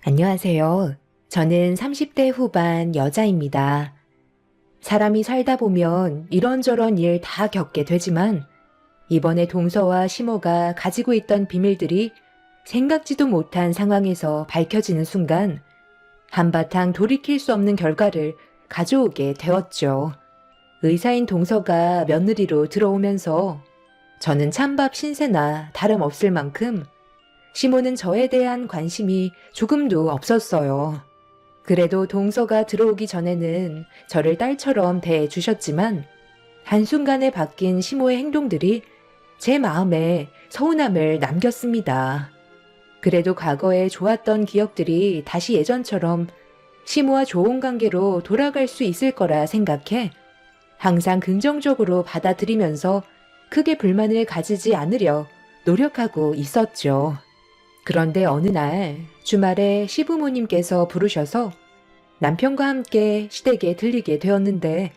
안녕하세요. 저는 30대 후반 여자입니다. 사람이 살다 보면 이런저런 일 다 겪게 되지만 이번에 동서와 시모가 가지고 있던 비밀들이 생각지도 못한 상황에서 밝혀지는 순간 한바탕 돌이킬 수 없는 결과를 가져오게 되었죠. 의사인 동서가 며느리로 들어오면서 저는 찬밥 신세나 다름없을 만큼 시모는 저에 대한 관심이 조금도 없었어요. 그래도 동서가 들어오기 전에는 저를 딸처럼 대해주셨지만 한순간에 바뀐 시모의 행동들이 제 마음에 서운함을 남겼습니다. 그래도 과거에 좋았던 기억들이 다시 예전처럼 시모와 좋은 관계로 돌아갈 수 있을 거라 생각해 항상 긍정적으로 받아들이면서 크게 불만을 가지지 않으려 노력하고 있었죠. 그런데 어느 날 주말에 시부모님께서 부르셔서 남편과 함께 시댁에 들리게 되었는데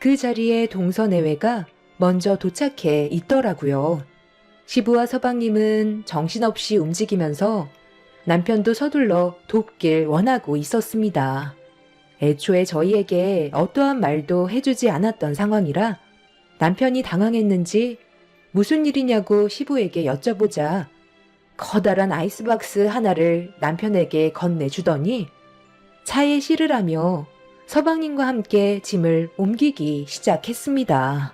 그 자리에 동서내외가 먼저 도착해 있더라고요. 시부와 서방님은 정신없이 움직이면서 남편도 서둘러 돕길 원하고 있었습니다. 애초에 저희에게 어떠한 말도 해주지 않았던 상황이라 남편이 당황했는지 무슨 일이냐고 시부에게 여쭤보자 커다란 아이스박스 하나를 남편에게 건네주더니 차에 실으라며 서방님과 함께 짐을 옮기기 시작했습니다.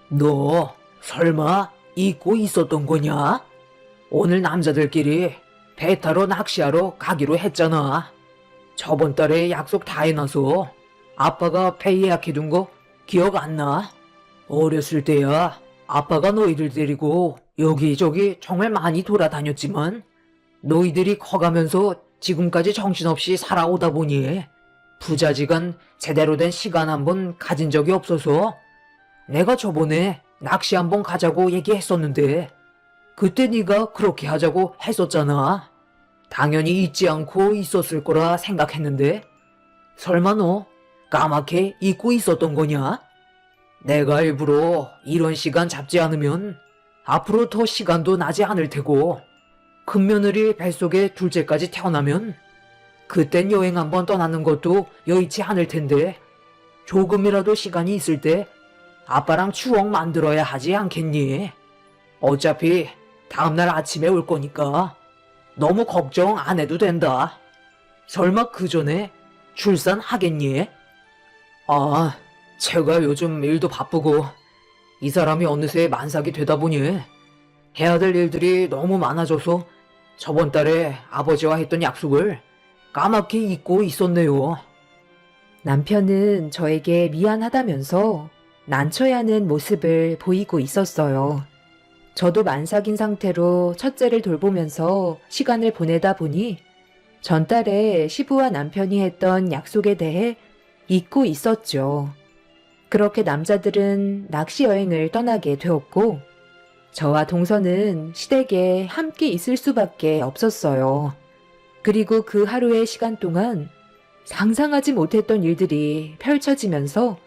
너 설마 잊고 있었던 거냐? 오늘 남자들끼리 배 타러 낚시하러 가기로 했잖아. 저번 달에 약속 다 해놔서 아빠가 배 예약해둔 거 기억 안 나? 어렸을 때야 아빠가 너희들 데리고 여기저기 정말 많이 돌아다녔지만 너희들이 커가면서 지금까지 정신없이 살아오다 보니 부자지간 제대로 된 시간 한번 가진 적이 없어서 내가 저번에 낚시 한번 가자고 얘기했었는데 그때 네가 그렇게 하자고 했었잖아. 당연히 잊지 않고 있었을 거라 생각했는데 설마 너 까맣게 잊고 있었던 거냐? 내가 일부러 이런 시간 잡지 않으면 앞으로 더 시간도 나지 않을 테고 큰며느리 뱃속에 둘째까지 태어나면 그땐 여행 한번 떠나는 것도 여의치 않을 텐데 조금이라도 시간이 있을 때 아빠랑 추억 만들어야 하지 않겠니? 어차피 다음날 아침에 올 거니까 너무 걱정 안 해도 된다. 설마 그 전에 출산하겠니? 아, 제가 요즘 일도 바쁘고 이 사람이 어느새 만삭이 되다 보니 해야 될 일들이 너무 많아져서 저번 달에 아버지와 했던 약속을 까맣게 잊고 있었네요. 남편은 저에게 미안하다면서 난처해하는 모습을 보이고 있었어요. 저도 만삭인 상태로 첫째를 돌보면서 시간을 보내다 보니 전달에 시부와 남편이 했던 약속에 대해 잊고 있었죠. 그렇게 남자들은 낚시 여행을 떠나게 되었고 저와 동서는 시댁에 함께 있을 수밖에 없었어요. 그리고 그 하루의 시간 동안 상상하지 못했던 일들이 펼쳐지면서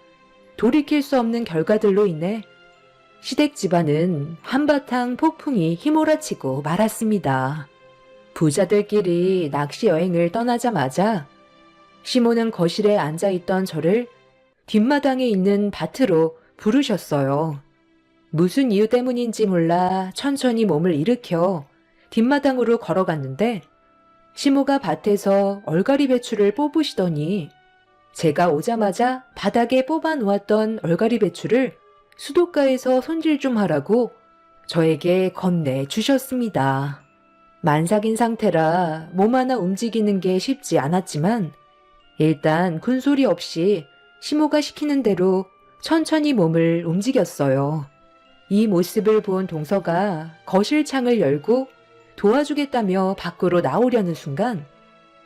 돌이킬 수 없는 결과들로 인해 시댁 집안은 한바탕 폭풍이 휘몰아치고 말았습니다. 부자들끼리 낚시 여행을 떠나자마자 시모는 거실에 앉아있던 저를 뒷마당에 있는 밭으로 부르셨어요. 무슨 이유 때문인지 몰라 천천히 몸을 일으켜 뒷마당으로 걸어갔는데 시모가 밭에서 얼갈이 배추를 뽑으시더니 제가 오자마자 바닥에 뽑아 놓았던 얼갈이 배추를 수도가에서 손질 좀 하라고 저에게 건네주셨습니다. 만삭인 상태라 몸 하나 움직이는 게 쉽지 않았지만 일단 군소리 없이 시모가 시키는 대로 천천히 몸을 움직였어요. 이 모습을 본 동서가 거실 창을 열고 도와주겠다며 밖으로 나오려는 순간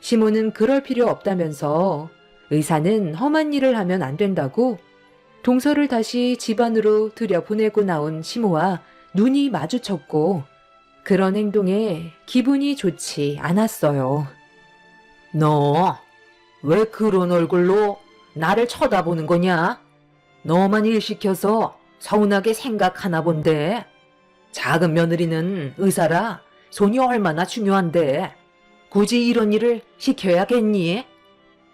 시모는 그럴 필요 없다면서 의사는 험한 일을 하면 안 된다고 동서를 다시 집 안으로 들여보내고 나온 시모와 눈이 마주쳤고 그런 행동에 기분이 좋지 않았어요. 너 왜 그런 얼굴로 나를 쳐다보는 거냐? 너만 일 시켜서 서운하게 생각하나 본데 작은 며느리는 의사라 손이 얼마나 중요한데 굳이 이런 일을 시켜야겠니?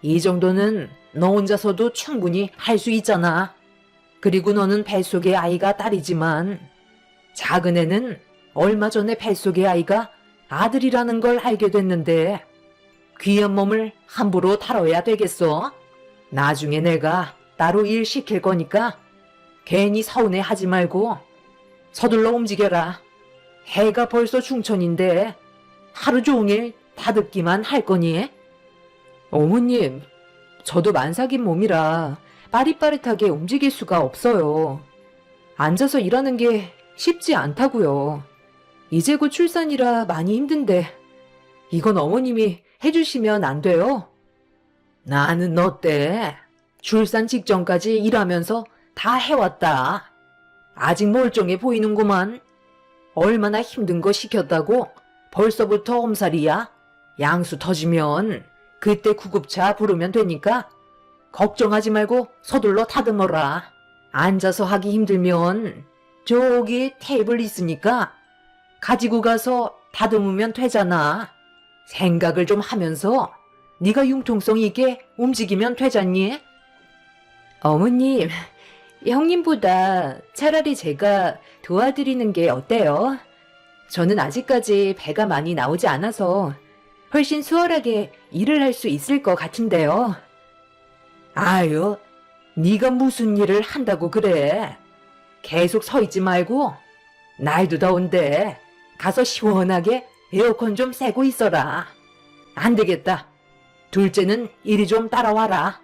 이 정도는 너 혼자서도 충분히 할 수 있잖아. 그리고 너는 뱃속의 아이가 딸이지만 작은 애는 얼마 전에 뱃속의 아이가 아들이라는 걸 알게 됐는데 귀한 몸을 함부로 다뤄야 되겠어? 나중에 내가 따로 일 시킬 거니까 괜히 서운해하지 말고 서둘러 움직여라. 해가 벌써 중천인데 하루 종일 다듣기만 할 거니? 어머님, 저도 만삭인 몸이라 빠릿빠릿하게 움직일 수가 없어요. 앉아서 일하는 게 쉽지 않다고요. 이제 곧 출산이라 많이 힘든데 이건 어머님이 해주시면 안 돼요? 나는 너 때 출산 직전까지 일하면서 다 해왔다. 아직 멀쩡해 보이는구만. 얼마나 힘든 거 시켰다고 벌써부터 엄살이야. 양수 터지면 그때 구급차 부르면 되니까 걱정하지 말고 서둘러 다듬어라. 앉아서 하기 힘들면 저기 테이블 있으니까 가지고 가서 다듬으면 되잖아. 생각을 좀 하면서 네가 융통성 있게 움직이면 되잖니? 어머님, 형님보다 차라리 제가 도와드리는 게 어때요? 저는 아직까지 배가 많이 나오지 않아서 훨씬 수월하게 일을 할 수 있을 것 같은데요. 아유, 네가 무슨 일을 한다고 그래? 계속 서 있지 말고 날도 더운데 가서 시원하게 에어컨 좀 쐬고 있어라. 안 되겠다. 둘째는 이리 좀 따라와라.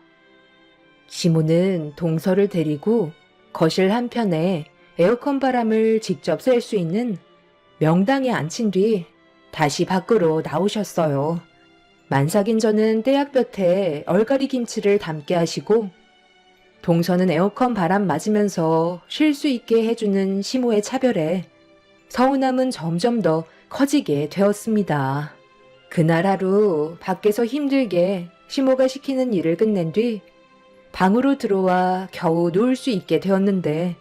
시모는 동서를 데리고 거실 한편에 에어컨 바람을 직접 쐴 수 있는 명당에 앉힌 뒤 다시 밖으로 나오셨어요. 만삭인 저는 떼약볕에 얼갈이 김치를 담게 하시고 동서는 에어컨 바람 맞으면서 쉴 수 있게 해주는 시모의 차별에 서운함은 점점 더 커지게 되었습니다. 그날 하루 밖에서 힘들게 시모가 시키는 일을 끝낸 뒤 방으로 들어와 겨우 누울 수 있게 되었는데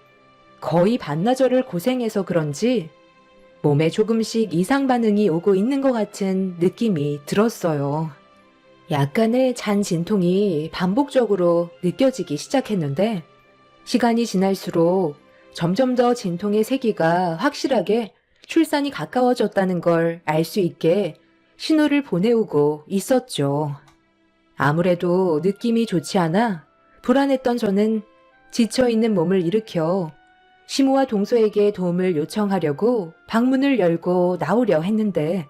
거의 반나절을 고생해서 그런지 몸에 조금씩 이상 반응이 오고 있는 것 같은 느낌이 들었어요. 약간의 잔 진통이 반복적으로 느껴지기 시작했는데 시간이 지날수록 점점 더 진통의 세기가 확실하게 출산이 가까워졌다는 걸 알 수 있게 신호를 보내오고 있었죠. 아무래도 느낌이 좋지 않아 불안했던 저는 지쳐있는 몸을 일으켜 시모와 동서에게 도움을 요청하려고 방문을 열고 나오려 했는데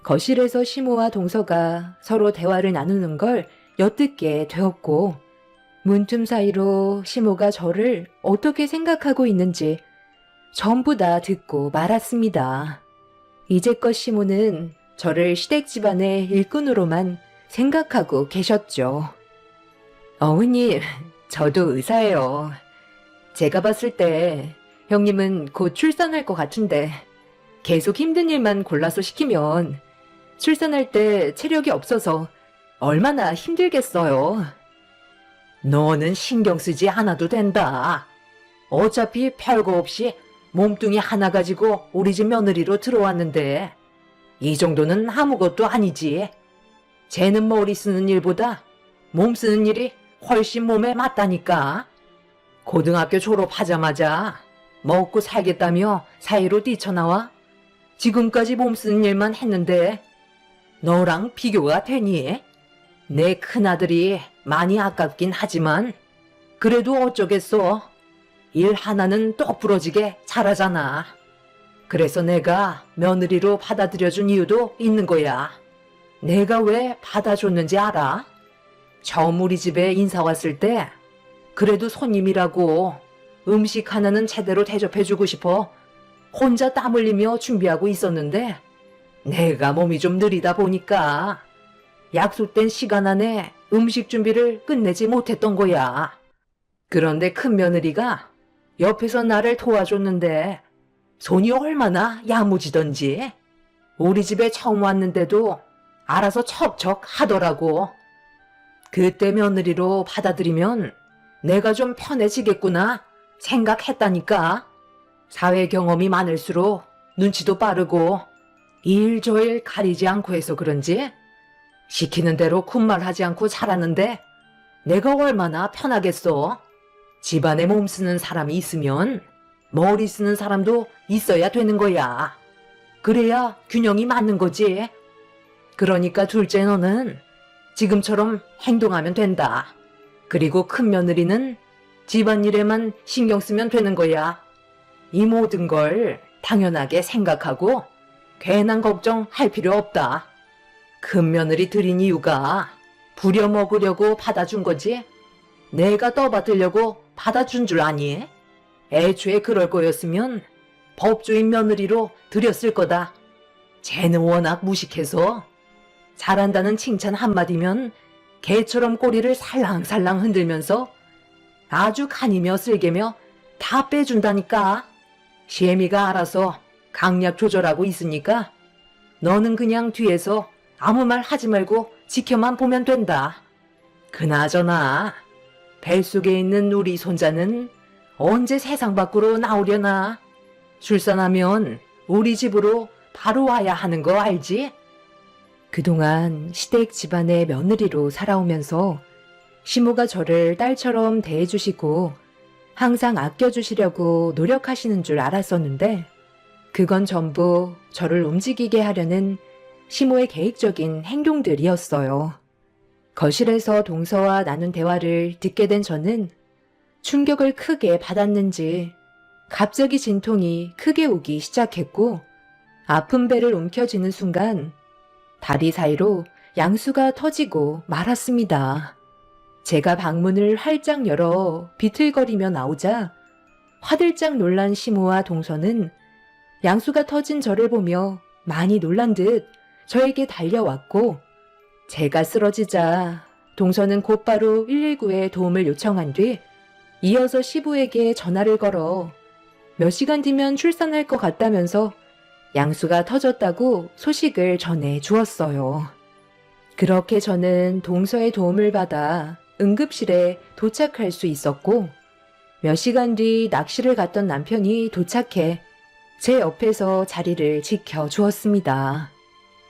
거실에서 시모와 동서가 서로 대화를 나누는 걸 엿듣게 되었고 문틈 사이로 시모가 저를 어떻게 생각하고 있는지 전부 다 듣고 말았습니다. 이제껏 시모는 저를 시댁 집안의 일꾼으로만 생각하고 계셨죠. 어머님, 저도 의사예요. 제가 봤을 때 형님은 곧 출산할 것 같은데 계속 힘든 일만 골라서 시키면 출산할 때 체력이 없어서 얼마나 힘들겠어요. 너는 신경 쓰지 않아도 된다. 어차피 별거 없이 몸뚱이 하나 가지고 우리 집 며느리로 들어왔는데 이 정도는 아무것도 아니지. 쟤는 머리 쓰는 일보다 몸 쓰는 일이 훨씬 몸에 맞다니까. 고등학교 졸업하자마자 먹고 살겠다며 사회로 뛰쳐나와 지금까지 몸 쓰는 일만 했는데 너랑 비교가 되니? 내 큰아들이 많이 아깝긴 하지만 그래도 어쩌겠어. 일 하나는 똑부러지게 잘하잖아. 그래서 내가 며느리로 받아들여준 이유도 있는 거야. 내가 왜 받아줬는지 알아? 처음 우리 집에 인사 왔을 때 그래도 손님이라고 음식 하나는 제대로 대접해주고 싶어 혼자 땀 흘리며 준비하고 있었는데 내가 몸이 좀 느리다 보니까 약속된 시간 안에 음식 준비를 끝내지 못했던 거야. 그런데 큰 며느리가 옆에서 나를 도와줬는데 손이 얼마나 야무지던지 우리 집에 처음 왔는데도 알아서 척척 하더라고. 그때 며느리로 받아들이면 내가 좀 편해지겠구나 생각했다니까. 사회 경험이 많을수록 눈치도 빠르고 일 저일 가리지 않고 해서 그런지 시키는 대로 군말하지 않고 살았는데 내가 얼마나 편하겠어. 집안에 몸 쓰는 사람이 있으면 머리 쓰는 사람도 있어야 되는 거야. 그래야 균형이 맞는 거지. 그러니까 둘째 너는 지금처럼 행동하면 된다. 그리고 큰 며느리는 집안일에만 신경 쓰면 되는 거야. 이 모든 걸 당연하게 생각하고 괜한 걱정할 필요 없다. 큰 며느리 들인 이유가 부려먹으려고 받아준 거지? 내가 떠받으려고 받아준 줄 아니? 애초에 그럴 거였으면 법조인 며느리로 들였을 거다. 쟤는 워낙 무식해서 잘한다는 칭찬 한마디면 개처럼 꼬리를 살랑살랑 흔들면서 아주 간이며 쓸개며 다 빼준다니까. 시애미가 알아서 강약 조절하고 있으니까 너는 그냥 뒤에서 아무 말 하지 말고 지켜만 보면 된다. 그나저나 뱃속에 있는 우리 손자는 언제 세상 밖으로 나오려나? 출산하면 우리 집으로 바로 와야 하는 거 알지? 그동안 시댁 집안의 며느리로 살아오면서 시모가 저를 딸처럼 대해주시고 항상 아껴주시려고 노력하시는 줄 알았었는데 그건 전부 저를 움직이게 하려는 시모의 계획적인 행동들이었어요. 거실에서 동서와 나눈 대화를 듣게 된 저는 충격을 크게 받았는지 갑자기 진통이 크게 오기 시작했고 아픈 배를 움켜쥐는 순간 다리 사이로 양수가 터지고 말았습니다. 제가 방문을 활짝 열어 비틀거리며 나오자 화들짝 놀란 시모와 동서는 양수가 터진 저를 보며 많이 놀란 듯 저에게 달려왔고 제가 쓰러지자 동서는 곧바로 119에 도움을 요청한 뒤 이어서 시부에게 전화를 걸어 몇 시간 뒤면 출산할 것 같다면서 양수가 터졌다고 소식을 전해 주었어요. 그렇게 저는 동서의 도움을 받아 응급실에 도착할 수 있었고 몇 시간 뒤 낚시를 갔던 남편이 도착해 제 옆에서 자리를 지켜주었습니다.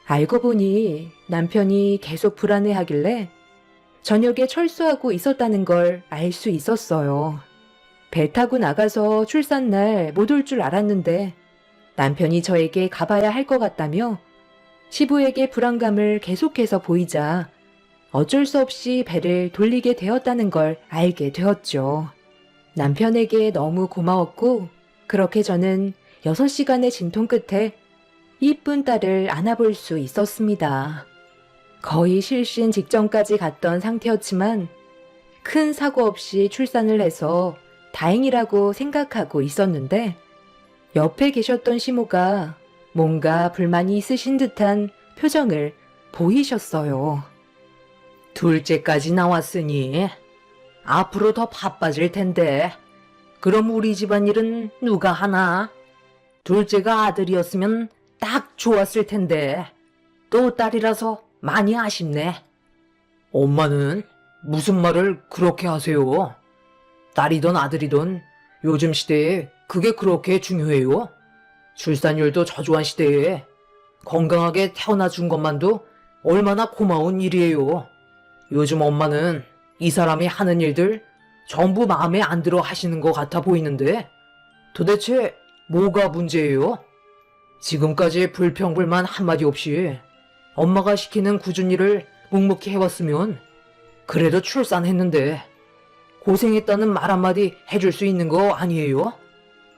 알고 보니 남편이 계속 불안해하길래 저녁에 철수하고 있었다는 걸 알 수 있었어요. 배 타고 나가서 출산날 못 올 줄 알았는데 남편이 저에게 가봐야 할 것 같다며 시부에게 불안감을 계속해서 보이자 어쩔 수 없이 배를 돌리게 되었다는 걸 알게 되었죠. 남편에게 너무 고마웠고 그렇게 저는 6시간의 진통 끝에 이쁜 딸을 안아볼 수 있었습니다. 거의 실신 직전까지 갔던 상태였지만 큰 사고 없이 출산을 해서 다행이라고 생각하고 있었는데 옆에 계셨던 시모가 뭔가 불만이 있으신 듯한 표정을 보이셨어요. 둘째까지 나왔으니 앞으로 더 바빠질 텐데 그럼 우리 집안일은 누가 하나? 둘째가 아들이었으면 딱 좋았을 텐데 또 딸이라서 많이 아쉽네. 엄마는 무슨 말을 그렇게 하세요? 딸이든 아들이든 요즘 시대에 그게 그렇게 중요해요? 출산율도 저조한 시대에 건강하게 태어나 준 것만도 얼마나 고마운 일이에요. 요즘 엄마는 이 사람이 하는 일들 전부 마음에 안 들어 하시는 것 같아 보이는데 도대체 뭐가 문제예요? 지금까지 불평불만 한마디 없이 엄마가 시키는 굳은 일을 묵묵히 해왔으면 그래도 출산했는데 고생했다는 말 한마디 해줄 수 있는 거 아니에요?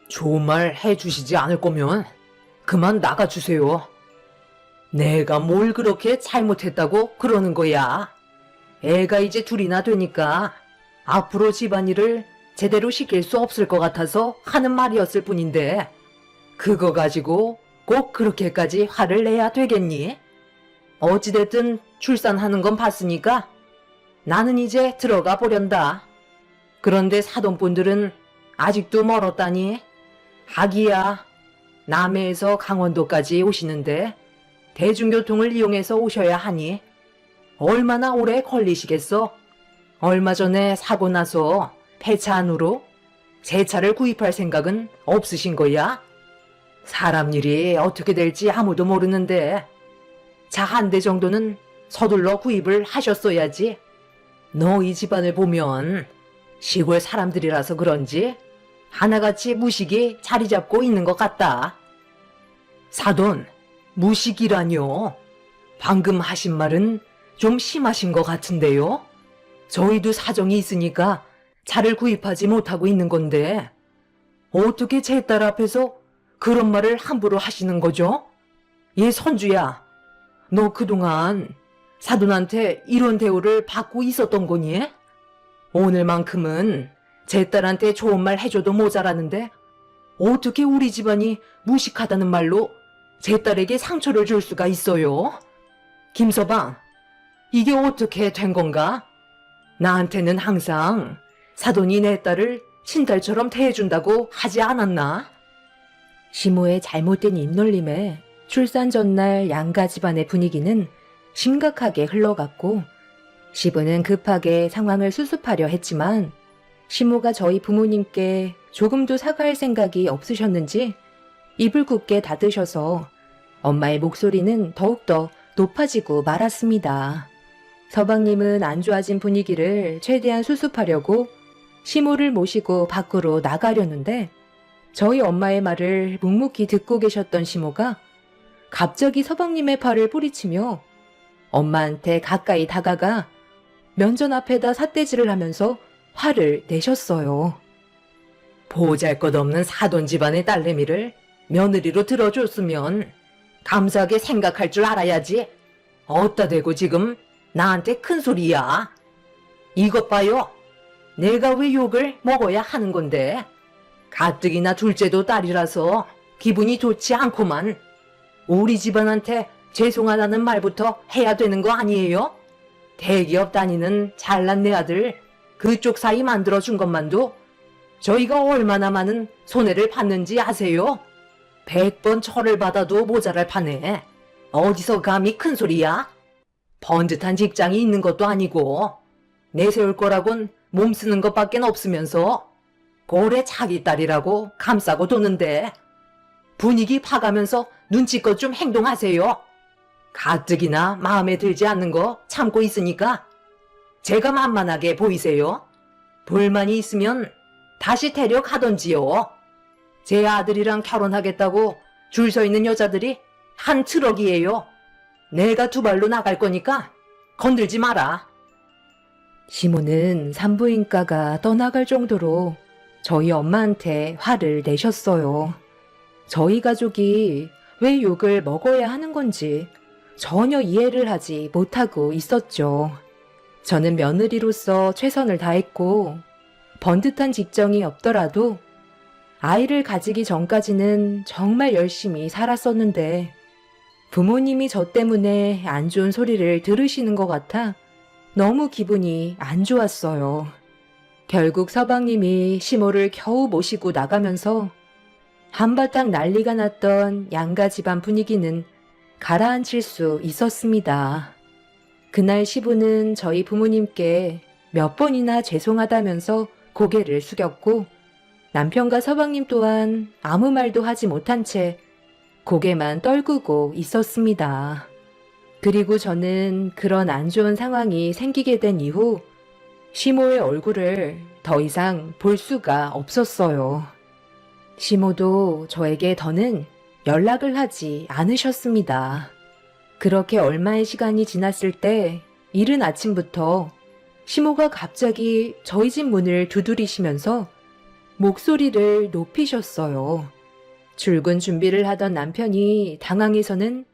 좋은 말 해주시지 않을 거면 그만 나가주세요. 내가 뭘 그렇게 잘못했다고 그러는 거야. 애가 이제 둘이나 되니까 앞으로 집안일을 제대로 시킬 수 없을 것 같아서 하는 말이었을 뿐인데 그거 가지고 꼭 그렇게까지 화를 내야 되겠니? 어찌됐든 출산하는 건 봤으니까 나는 이제 들어가 보련다. 그런데 사돈분들은 아직도 멀었다니. 하기야 남해에서 강원도까지 오시는데 대중교통을 이용해서 오셔야 하니 얼마나 오래 걸리시겠어? 얼마 전에 사고 나서 폐차 안으로 새 차를 구입할 생각은 없으신 거야? 사람 일이 어떻게 될지 아무도 모르는데 차 한 대 정도는 서둘러 구입을 하셨어야지. 너희 집안을 보면 시골 사람들이라서 그런지 하나같이 무식이 자리 잡고 있는 것 같다. 사돈, 무식이라뇨? 방금 하신 말은 좀 심하신 것 같은데요? 저희도 사정이 있으니까 차를 구입하지 못하고 있는 건데 어떻게 제 딸 앞에서 그런 말을 함부로 하시는 거죠? 얘 선주야, 너 그동안 사돈한테 이런 대우를 받고 있었던 거니? 오늘만큼은 제 딸한테 좋은 말 해줘도 모자라는데 어떻게 우리 집안이 무식하다는 말로 제 딸에게 상처를 줄 수가 있어요? 김서방, 이게 어떻게 된 건가? 나한테는 항상 사돈이 내 딸을 친딸처럼 대해준다고 하지 않았나? 시모의 잘못된 입놀림에 출산 전날 양가 집안의 분위기는 심각하게 흘러갔고, 시부는 급하게 상황을 수습하려 했지만 시모가 저희 부모님께 조금도 사과할 생각이 없으셨는지 입을 굳게 닫으셔서 엄마의 목소리는 더욱더 높아지고 말았습니다. 서방님은 안 좋아진 분위기를 최대한 수습하려고 시모를 모시고 밖으로 나가려는데 저희 엄마의 말을 묵묵히 듣고 계셨던 시모가 갑자기 서방님의 팔을 뿌리치며 엄마한테 가까이 다가가 면전 앞에다 삿대질을 하면서 화를 내셨어요. 보잘것없는 사돈 집안의 딸내미를 며느리로 들어줬으면 감사하게 생각할 줄 알아야지. 어따 대고 지금 나한테 큰 소리야. 이것 봐요. 내가 왜 욕을 먹어야 하는 건데. 가뜩이나 둘째도 딸이라서 기분이 좋지 않고만 우리 집안한테 죄송하다는 말부터 해야 되는 거 아니에요? 대기업 다니는 잘난 내 아들 그쪽 사이 만들어준 것만도 저희가 얼마나 많은 손해를 봤는지 아세요? 100번 철을 받아도 모자랄 판에 어디서 감히 큰 소리야? 번듯한 직장이 있는 것도 아니고 내세울 거라곤 몸 쓰는 것밖엔 없으면서 고래 자기 딸이라고 감싸고 도는데 분위기 파가면서 눈치껏 좀 행동하세요. 가뜩이나 마음에 들지 않는 거 참고 있으니까 제가 만만하게 보이세요? 불만이 있으면 다시 데려가던지요. 제 아들이랑 결혼하겠다고 줄 서 있는 여자들이 한 트럭이에요. 내가 두 발로 나갈 거니까 건들지 마라. 시모는 산부인과가 떠나갈 정도로 저희 엄마한테 화를 내셨어요. 저희 가족이 왜 욕을 먹어야 하는 건지 전혀 이해를 하지 못하고 있었죠. 저는 며느리로서 최선을 다했고 번듯한 직장이 없더라도 아이를 가지기 전까지는 정말 열심히 살았었는데 부모님이 저 때문에 안 좋은 소리를 들으시는 것 같아 너무 기분이 안 좋았어요. 결국 서방님이 시모를 겨우 모시고 나가면서 한바탕 난리가 났던 양가 집안 분위기는 가라앉힐 수 있었습니다. 그날 시부는 저희 부모님께 몇 번이나 죄송하다면서 고개를 숙였고 남편과 서방님 또한 아무 말도 하지 못한 채 고개만 떨구고 있었습니다. 그리고 저는 그런 안 좋은 상황이 생기게 된 이후 시모의 얼굴을 더 이상 볼 수가 없었어요. 시모도 저에게 더는 연락을 하지 않으셨습니다. 그렇게 얼마의 시간이 지났을 때 이른 아침부터 시모가 갑자기 저희 집 문을 두드리시면서 목소리를 높이셨어요. 출근 준비를 하던 남편이 당황해서는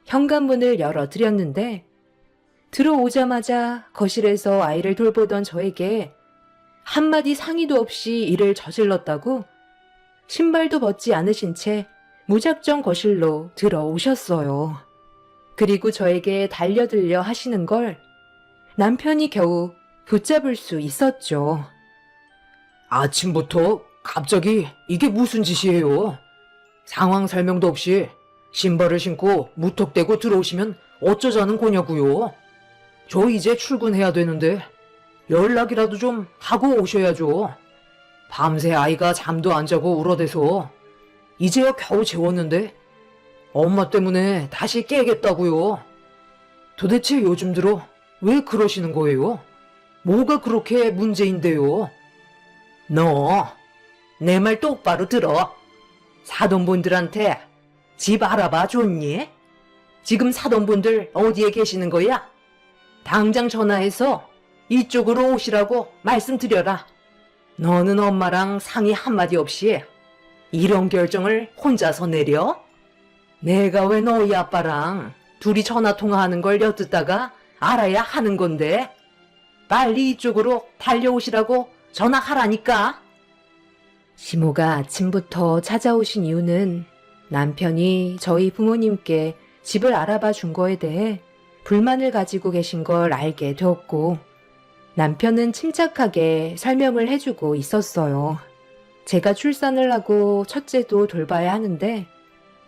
현관문을 열어드렸는데 들어오자마자 거실에서 아이를 돌보던 저에게 한마디 상의도 없이 일을 저질렀다고 신발도 벗지 않으신 채 무작정 거실로 들어오셨어요. 그리고 저에게 달려들려 하시는 걸 남편이 겨우 붙잡을 수 있었죠. 아침부터 갑자기 이게 무슨 짓이에요? 상황 설명도 없이 신발을 신고 무턱대고 들어오시면 어쩌자는 거냐고요? 저 이제 출근해야 되는데 연락이라도 좀 하고 오셔야죠. 밤새 아이가 잠도 안 자고 울어대서 이제야 겨우 재웠는데 엄마 때문에 다시 깨겠다고요. 도대체 요즘 들어 왜 그러시는 거예요? 뭐가 그렇게 문제인데요? 너, 내 말 똑바로 들어. 사돈분들한테 집 알아봐 줬니? 지금 사돈분들 어디에 계시는 거야? 당장 전화해서 이쪽으로 오시라고 말씀드려라. 너는 엄마랑 상의 한마디 없이 이런 결정을 혼자서 내려? 내가 왜 너희 아빠랑 둘이 전화통화하는 걸 엿듣다가 알아야 하는 건데? 빨리 이쪽으로 달려오시라고 전화하라니까. 시모가 아침부터 찾아오신 이유는 남편이 저희 부모님께 집을 알아봐 준 거에 대해 불만을 가지고 계신 걸 알게 되었고, 남편은 침착하게 설명을 해주고 있었어요. 제가 출산을 하고 첫째도 돌봐야 하는데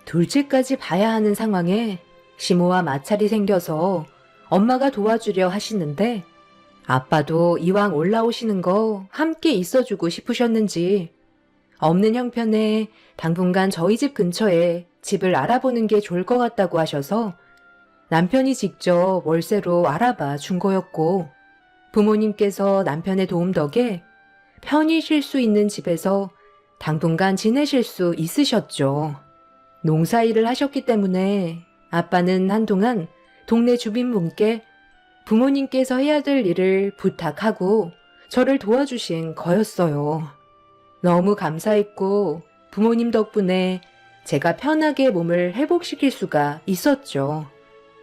둘째까지 봐야 하는 상황에 시모와 마찰이 생겨서 엄마가 도와주려 하시는데, 아빠도 이왕 올라오시는 거 함께 있어주고 싶으셨는지 없는 형편에 당분간 저희 집 근처에 집을 알아보는 게 좋을 것 같다고 하셔서 남편이 직접 월세로 알아봐 준 거였고, 부모님께서 남편의 도움 덕에 편히 쉴 수 있는 집에서 당분간 지내실 수 있으셨죠. 농사일을 하셨기 때문에 아빠는 한동안 동네 주민분께 부모님께서 해야 될 일을 부탁하고 저를 도와주신 거였어요. 너무 감사했고 부모님 덕분에 제가 편하게 몸을 회복시킬 수가 있었죠.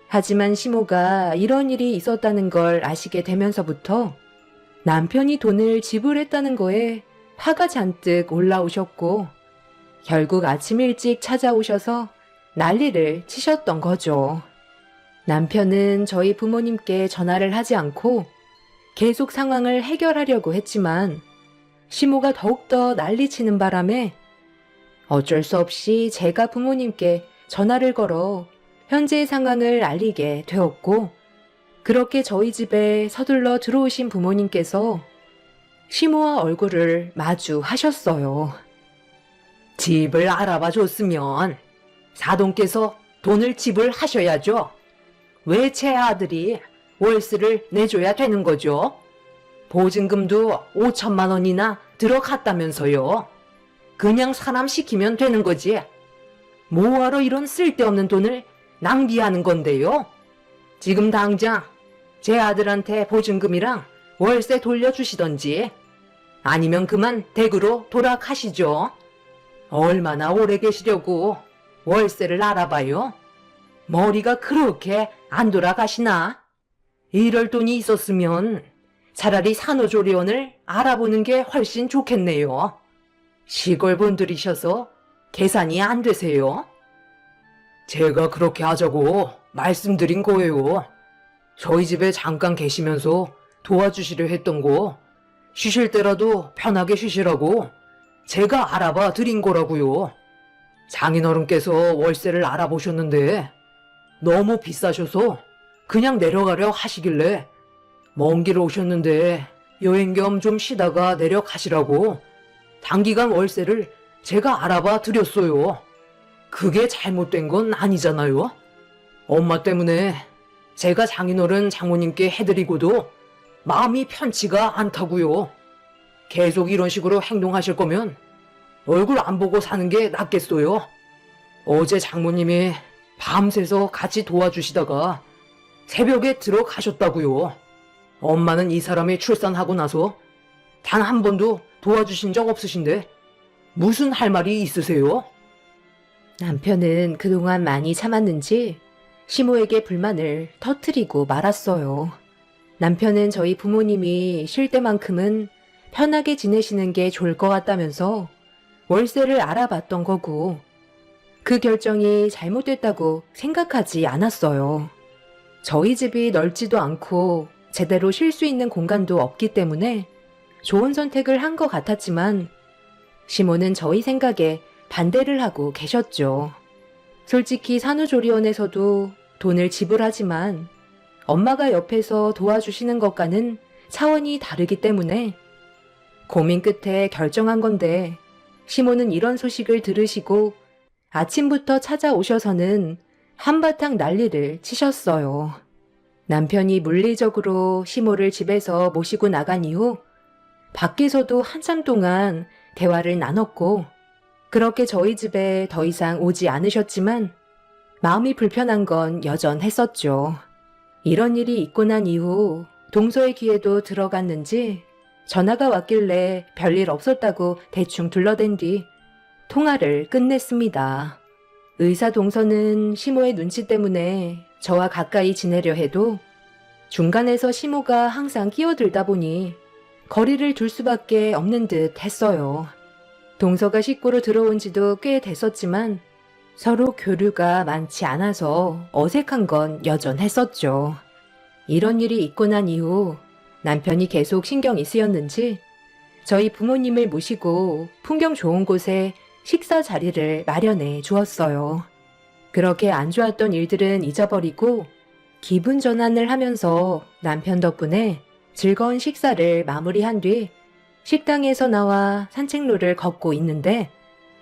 하지만 시모가 이런 일이 있었다는 걸 아시게 되면서부터 남편이 돈을 지불했다는 거에 화가 잔뜩 올라오셨고, 결국 아침 일찍 찾아오셔서 난리를 치셨던 거죠. 남편은 저희 부모님께 전화를 하지 않고 계속 상황을 해결하려고 했지만 시모가 더욱더 난리치는 바람에 어쩔 수 없이 제가 부모님께 전화를 걸어 현재의 상황을 알리게 되었고, 그렇게 저희 집에 서둘러 들어오신 부모님께서 시모와 얼굴을 마주하셨어요. 집을 알아봐 줬으면 사돈께서 돈을 지불하셔야죠. 왜 제 아들이 월세를 내줘야 되는 거죠? 보증금도 5천만 원이나 들어갔다면서요. 그냥 사람 시키면 되는 거지. 뭐하러 이런 쓸데없는 돈을 낭비하는 건데요? 지금 당장 제 아들한테 보증금이랑 월세 돌려주시던지 아니면 그만 댁으로 돌아가시죠. 얼마나 오래 계시려고 월세를 알아봐요? 머리가 그렇게 안 돌아가시나? 이럴 돈이 있었으면 차라리 산후조리원을 알아보는 게 훨씬 좋겠네요. 시골 분들이셔서 계산이 안 되세요? 제가 그렇게 하자고 말씀드린 거예요. 저희 집에 잠깐 계시면서 도와주시려 했던 거 쉬실 때라도 편하게 쉬시라고 제가 알아봐 드린 거라고요. 장인어른께서 월세를 알아보셨는데 너무 비싸셔서 그냥 내려가려 하시길래 먼 길 오셨는데 여행 겸 좀 쉬다가 내려가시라고 단기간 월세를 제가 알아봐 드렸어요. 그게 잘못된 건 아니잖아요. 엄마 때문에 제가 장인어른 장모님께 해드리고도 마음이 편치가 않다고요. 계속 이런 식으로 행동하실 거면 얼굴 안 보고 사는 게 낫겠어요. 어제 장모님이 밤새서 같이 도와주시다가 새벽에 들어가셨다고요. 엄마는 이 사람이 출산하고 나서 단 한 번도 도와주신 적 없으신데 무슨 할 말이 있으세요? 남편은 그동안 많이 참았는지 시모에게 불만을 터뜨리고 말았어요. 남편은 저희 부모님이 쉴 때만큼은 편하게 지내시는 게 좋을 것 같다면서 월세를 알아봤던 거고, 그 결정이 잘못됐다고 생각하지 않았어요. 저희 집이 넓지도 않고 제대로 쉴 수 있는 공간도 없기 때문에 좋은 선택을 한 것 같았지만 시모는 저희 생각에 반대를 하고 계셨죠. 솔직히 산후조리원에서도 돈을 지불하지만 엄마가 옆에서 도와주시는 것과는 차원이 다르기 때문에 고민 끝에 결정한 건데 시모는 이런 소식을 들으시고 아침부터 찾아오셔서는 한바탕 난리를 치셨어요. 남편이 물리적으로 시모를 집에서 모시고 나간 이후 밖에서도 한참 동안 대화를 나눴고 그렇게 저희 집에 더 이상 오지 않으셨지만 마음이 불편한 건 여전했었죠. 이런 일이 있고 난 이후 동서의 귀에도 들어갔는지 전화가 왔길래 별일 없었다고 대충 둘러댄 뒤 통화를 끝냈습니다. 의사 동서는 시모의 눈치 때문에 저와 가까이 지내려 해도 중간에서 시모가 항상 끼어들다 보니 거리를 둘 수밖에 없는 듯 했어요. 동서가 식구로 들어온 지도 꽤 됐었지만 서로 교류가 많지 않아서 어색한 건 여전했었죠. 이런 일이 있고 난 이후 남편이 계속 신경이 쓰였는지 저희 부모님을 모시고 풍경 좋은 곳에 식사 자리를 마련해 주었어요. 그렇게 안 좋았던 일들은 잊어버리고 기분 전환을 하면서 남편 덕분에 즐거운 식사를 마무리한 뒤 식당에서 나와 산책로를 걷고 있는데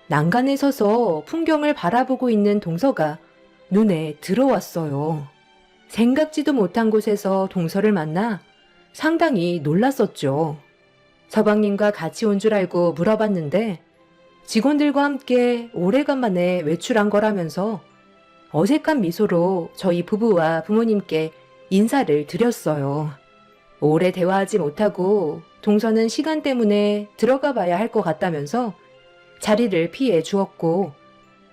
난간에 서서 풍경을 바라보고 있는 동서가 눈에 들어왔어요. 생각지도 못한 곳에서 동서를 만나 상당히 놀랐었죠. 서방님과 같이 온 줄 알고 물어봤는데 직원들과 함께 오래간만에 외출한 거라면서 어색한 미소로 저희 부부와 부모님께 인사를 드렸어요. 오래 대화하지 못하고 동서는 시간 때문에 들어가 봐야 할 것 같다면서 자리를 피해 주었고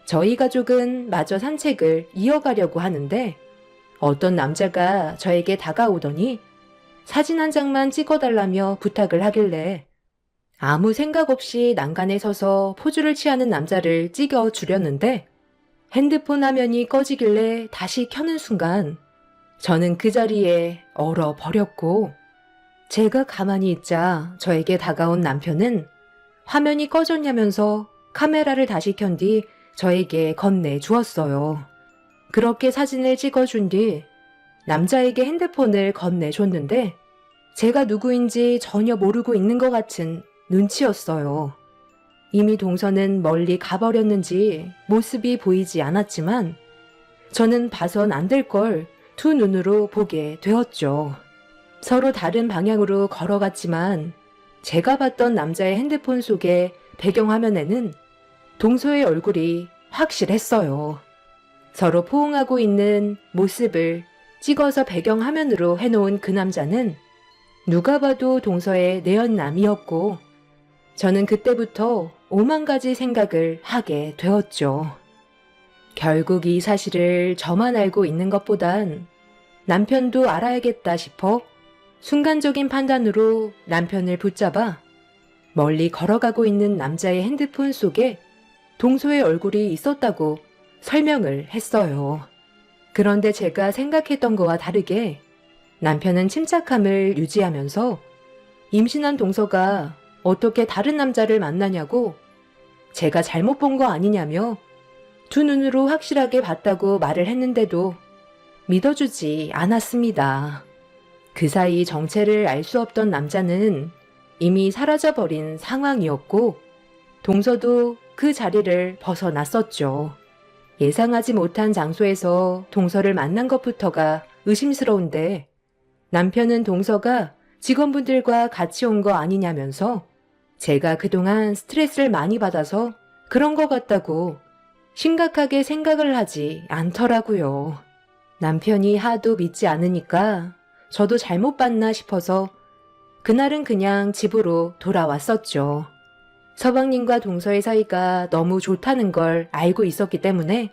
저희 가족은 마저 산책을 이어가려고 하는데 어떤 남자가 저에게 다가오더니 사진 한 장만 찍어달라며 부탁을 하길래 아무 생각 없이 난간에 서서 포즈를 취하는 남자를 찍어주려는데 핸드폰 화면이 꺼지길래 다시 켜는 순간 저는 그 자리에 얼어버렸고 제가 가만히 있자 저에게 다가온 남편은 화면이 꺼졌냐면서 카메라를 다시 켠 뒤 저에게 건네주었어요. 그렇게 사진을 찍어준 뒤 남자에게 핸드폰을 건네줬는데 제가 누구인지 전혀 모르고 있는 것 같은 눈치였어요. 이미 동서는 멀리 가버렸는지 모습이 보이지 않았지만 저는 봐선 안 될 걸 두 눈으로 보게 되었죠. 서로 다른 방향으로 걸어갔지만 제가 봤던 남자의 핸드폰 속의 배경화면에는 동서의 얼굴이 확실했어요. 서로 포옹하고 있는 모습을 찍어서 배경화면으로 해놓은 그 남자는 누가 봐도 동서의 내연남이었고 저는 그때부터 오만 가지 생각을 하게 되었죠. 결국 이 사실을 저만 알고 있는 것보단 남편도 알아야겠다 싶어 순간적인 판단으로 남편을 붙잡아 멀리 걸어가고 있는 남자의 핸드폰 속에 동서의 얼굴이 있었다고 설명을 했어요. 그런데 제가 생각했던 거와 다르게 남편은 침착함을 유지하면서 임신한 동서가 어떻게 다른 남자를 만나냐고 제가 잘못 본 거 아니냐며 두 눈으로 확실하게 봤다고 말을 했는데도 믿어주지 않았습니다. 그 사이 정체를 알 수 없던 남자는 이미 사라져버린 상황이었고 동서도 그 자리를 벗어났었죠. 예상하지 못한 장소에서 동서를 만난 것부터가 의심스러운데 남편은 동서가 직원분들과 같이 온 거 아니냐면서 제가 그동안 스트레스를 많이 받아서 그런 것 같다고 심각하게 생각을 하지 않더라고요. 남편이 하도 믿지 않으니까 저도 잘못 봤나 싶어서 그날은 그냥 집으로 돌아왔었죠. 서방님과 동서의 사이가 너무 좋다는 걸 알고 있었기 때문에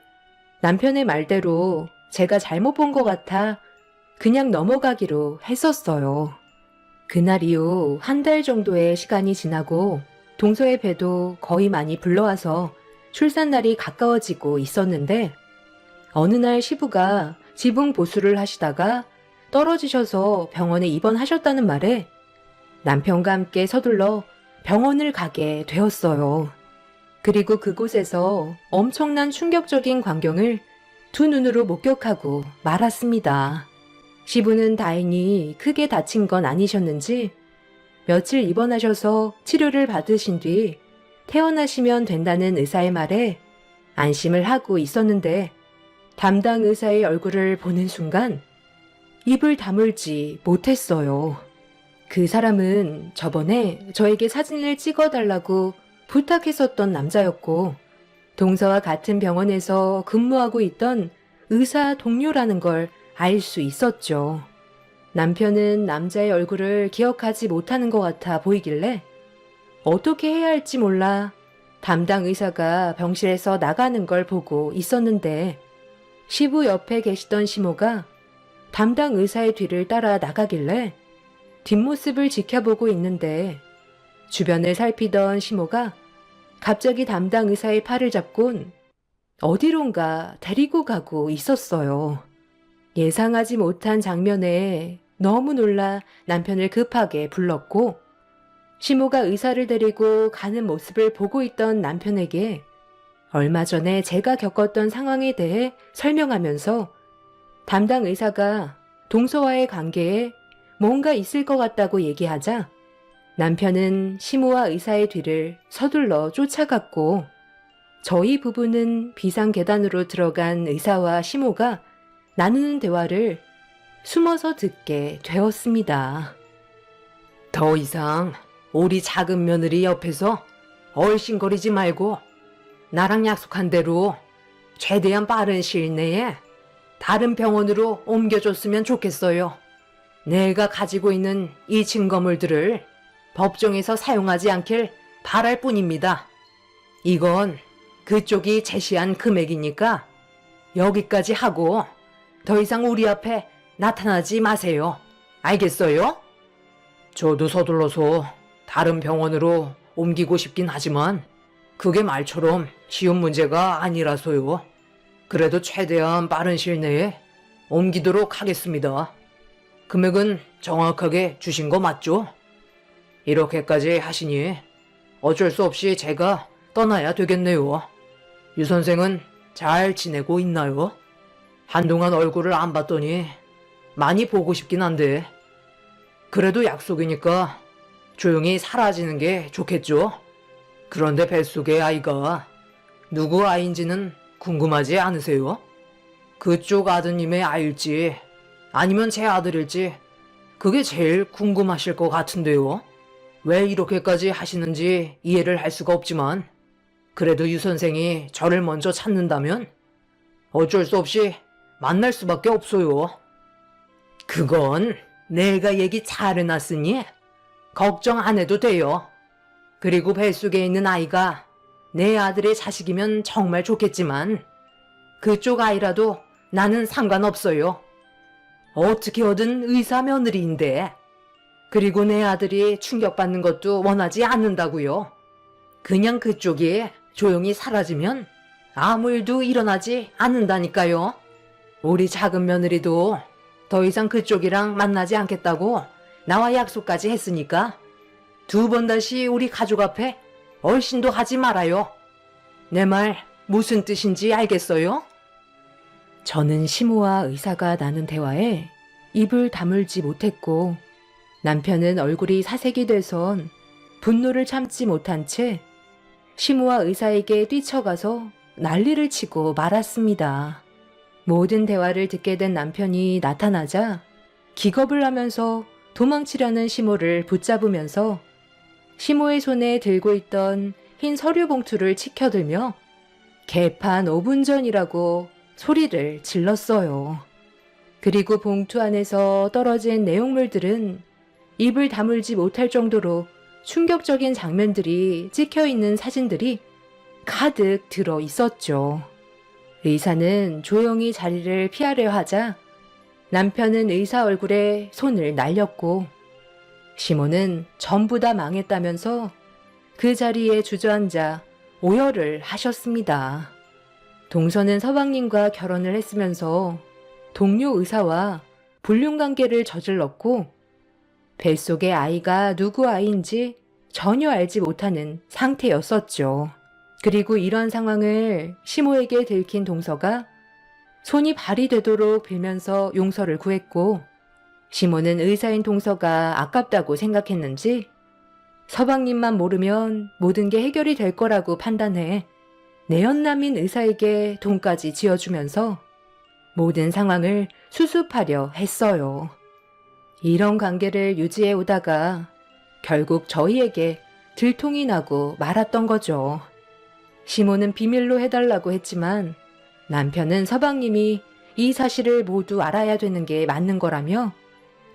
남편의 말대로 제가 잘못 본 것 같아 그냥 넘어가기로 했었어요. 그날 이후 한 달 정도의 시간이 지나고 동서의 배도 거의 많이 불러와서 출산날이 가까워지고 있었는데 어느 날 시부가 지붕 보수를 하시다가 떨어지셔서 병원에 입원하셨다는 말에 남편과 함께 서둘러 병원을 가게 되었어요. 그리고 그곳에서 엄청난 충격적인 광경을 두 눈으로 목격하고 말았습니다. 시부는 다행히 크게 다친 건 아니셨는지 며칠 입원하셔서 치료를 받으신 뒤 퇴원하시면 된다는 의사의 말에 안심을 하고 있었는데 담당 의사의 얼굴을 보는 순간 입을 다물지 못했어요. 그 사람은 저번에 저에게 사진을 찍어달라고 부탁했었던 남자였고 동서와 같은 병원에서 근무하고 있던 의사 동료라는 걸 알 수 있었죠. 남편은 남자의 얼굴을 기억하지 못하는 것 같아 보이길래 어떻게 해야 할지 몰라 담당 의사가 병실에서 나가는 걸 보고 있었는데 시부 옆에 계시던 시모가 담당 의사의 뒤를 따라 나가길래 뒷모습을 지켜보고 있는데 주변을 살피던 시모가 갑자기 담당 의사의 팔을 잡곤 어디론가 데리고 가고 있었어요. 예상하지 못한 장면에 너무 놀라 남편을 급하게 불렀고 시모가 의사를 데리고 가는 모습을 보고 있던 남편에게 얼마 전에 제가 겪었던 상황에 대해 설명하면서 담당 의사가 동서와의 관계에 뭔가 있을 것 같다고 얘기하자 남편은 시모와 의사의 뒤를 서둘러 쫓아갔고 저희 부부는 비상계단으로 들어간 의사와 시모가 나누는 대화를 숨어서 듣게 되었습니다. 더 이상 우리 작은 며느리 옆에서 얼씬거리지 말고 나랑 약속한 대로 최대한 빠른 시일 내에 다른 병원으로 옮겨줬으면 좋겠어요. 내가 가지고 있는 이 증거물들을 법정에서 사용하지 않길 바랄 뿐입니다. 이건 그쪽이 제시한 금액이니까 여기까지 하고 더 이상 우리 앞에 나타나지 마세요. 알겠어요? 저도 서둘러서 다른 병원으로 옮기고 싶긴 하지만 그게 말처럼 쉬운 문제가 아니라서요. 그래도 최대한 빠른 시일 내에 옮기도록 하겠습니다. 금액은 정확하게 주신 거 맞죠? 이렇게까지 하시니 어쩔 수 없이 제가 떠나야 되겠네요. 유 선생은 잘 지내고 있나요? 한동안 얼굴을 안 봤더니 많이 보고 싶긴 한데 그래도 약속이니까 조용히 사라지는 게 좋겠죠? 그런데 뱃속의 아이가 누구 아이인지는 궁금하지 않으세요? 그쪽 아드님의 아이일지 아니면 제 아들일지 그게 제일 궁금하실 것 같은데요. 왜 이렇게까지 하시는지 이해를 할 수가 없지만 그래도 유 선생이 저를 먼저 찾는다면 어쩔 수 없이 만날 수밖에 없어요. 그건 내가 얘기 잘 해놨으니 걱정 안 해도 돼요. 그리고 뱃속에 있는 아이가 내 아들의 자식이면 정말 좋겠지만 그쪽 아이라도 나는 상관없어요. 어떻게 얻은 의사 며느리인데. 그리고 내 아들이 충격받는 것도 원하지 않는다고요. 그냥 그쪽이 조용히 사라지면 아무 일도 일어나지 않는다니까요. 우리 작은 며느리도 더 이상 그쪽이랑 만나지 않겠다고 나와 약속까지 했으니까 2번 다시 우리 가족 앞에 얼씬도 하지 말아요. 내 말 무슨 뜻인지 알겠어요? 저는 시모와 의사가 나눈 대화에 입을 다물지 못했고 남편은 얼굴이 사색이 돼선 분노를 참지 못한 채 시모와 의사에게 뛰쳐가서 난리를 치고 말았습니다. 모든 대화를 듣게 된 남편이 나타나자 기겁을 하면서 도망치려는 시모를 붙잡으면서 시모의 손에 들고 있던 흰 서류 봉투를 치켜들며 개판 5분 전이라고 소리를 질렀어요. 그리고 봉투 안에서 떨어진 내용물들은 입을 다물지 못할 정도로 충격적인 장면들이 찍혀있는 사진들이 가득 들어 있었죠. 의사는 조용히 자리를 피하려 하자 남편은 의사 얼굴에 손을 날렸고 시모는 전부 다 망했다면서 그 자리에 주저앉아 오열을 하셨습니다. 동서는 서방님과 결혼을 했으면서 동료 의사와 불륜관계를 저질렀고 뱃속의 아이가 누구 아이인지 전혀 알지 못하는 상태였었죠. 그리고 이런 상황을 시모에게 들킨 동서가 손이 발이 되도록 빌면서 용서를 구했고 시모는 의사인 동서가 아깝다고 생각했는지 서방님만 모르면 모든 게 해결이 될 거라고 판단해 내연남인 의사에게 돈까지 지어주면서 모든 상황을 수습하려 했어요. 이런 관계를 유지해 오다가 결국 저희에게 들통이 나고 말았던 거죠. 시모는 비밀로 해달라고 했지만 남편은 서방님이 이 사실을 모두 알아야 되는 게 맞는 거라며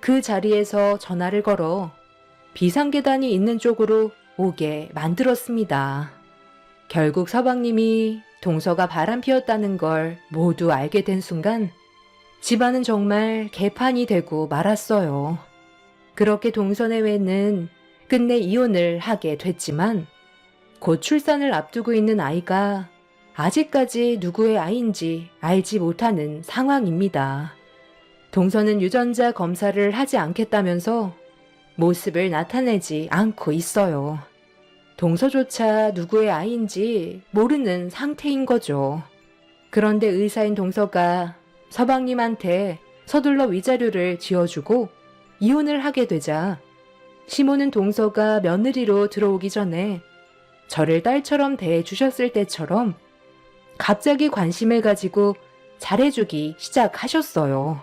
그 자리에서 전화를 걸어 비상계단이 있는 쪽으로 오게 만들었습니다. 결국 서방님이 동서가 바람피웠다는 걸 모두 알게 된 순간 집안은 정말 개판이 되고 말았어요. 그렇게 동서내외는 끝내 이혼을 하게 됐지만 곧 출산을 앞두고 있는 아이가 아직까지 누구의 아이인지 알지 못하는 상황입니다. 동서는 유전자 검사를 하지 않겠다면서 모습을 나타내지 않고 있어요. 동서조차 누구의 아이인지 모르는 상태인 거죠. 그런데 의사인 동서가 서방님한테 서둘러 위자료를 지어주고 이혼을 하게 되자 시모는 동서가 며느리로 들어오기 전에 저를 딸처럼 대해주셨을 때처럼 갑자기 관심을 가지고 잘해주기 시작하셨어요.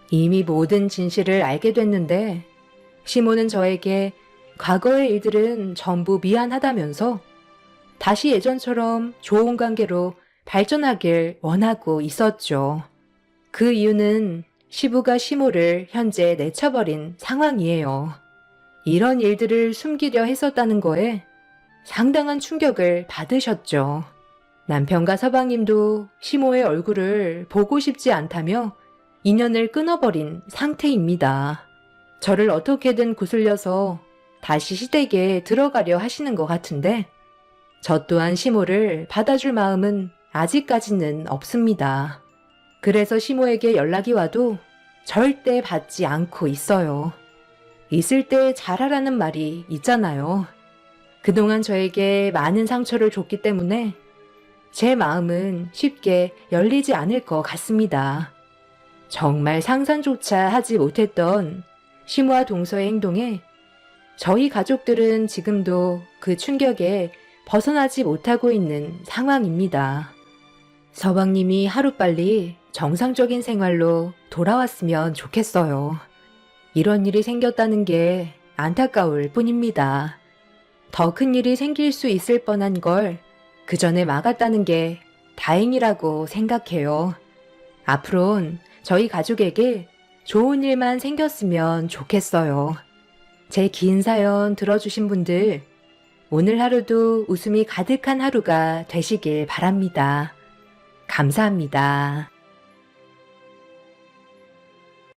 이미 모든 진실을 알게 됐는데 시모는 저에게 과거의 일들은 전부 미안하다면서 다시 예전처럼 좋은 관계로 발전하길 원하고 있었죠. 그 이유는 시부가 시모를 현재 내쳐버린 상황이에요. 이런 일들을 숨기려 했었다는 거에 상당한 충격을 받으셨죠. 남편과 서방님도 시모의 얼굴을 보고 싶지 않다며 인연을 끊어버린 상태입니다. 저를 어떻게든 구슬려서 다시 시댁에 들어가려 하시는 것 같은데 저 또한 시모를 받아줄 마음은 아직까지는 없습니다. 그래서 시모에게 연락이 와도 절대 받지 않고 있어요. 있을 때 잘하라는 말이 있잖아요. 그동안 저에게 많은 상처를 줬기 때문에 제 마음은 쉽게 열리지 않을 것 같습니다. 정말 상상조차 하지 못했던 시모와 동서의 행동에 저희 가족들은 지금도 그 충격에 벗어나지 못하고 있는 상황입니다. 서방님이 하루빨리 정상적인 생활로 돌아왔으면 좋겠어요. 이런 일이 생겼다는 게 안타까울 뿐입니다. 더 큰 일이 생길 수 있을 뻔한 걸 그 전에 막았다는 게 다행이라고 생각해요. 앞으론 저희 가족에게 좋은 일만 생겼으면 좋겠어요. 제 긴 사연 들어주신 분들, 오늘 하루도 웃음이 가득한 하루가 되시길 바랍니다. 감사합니다.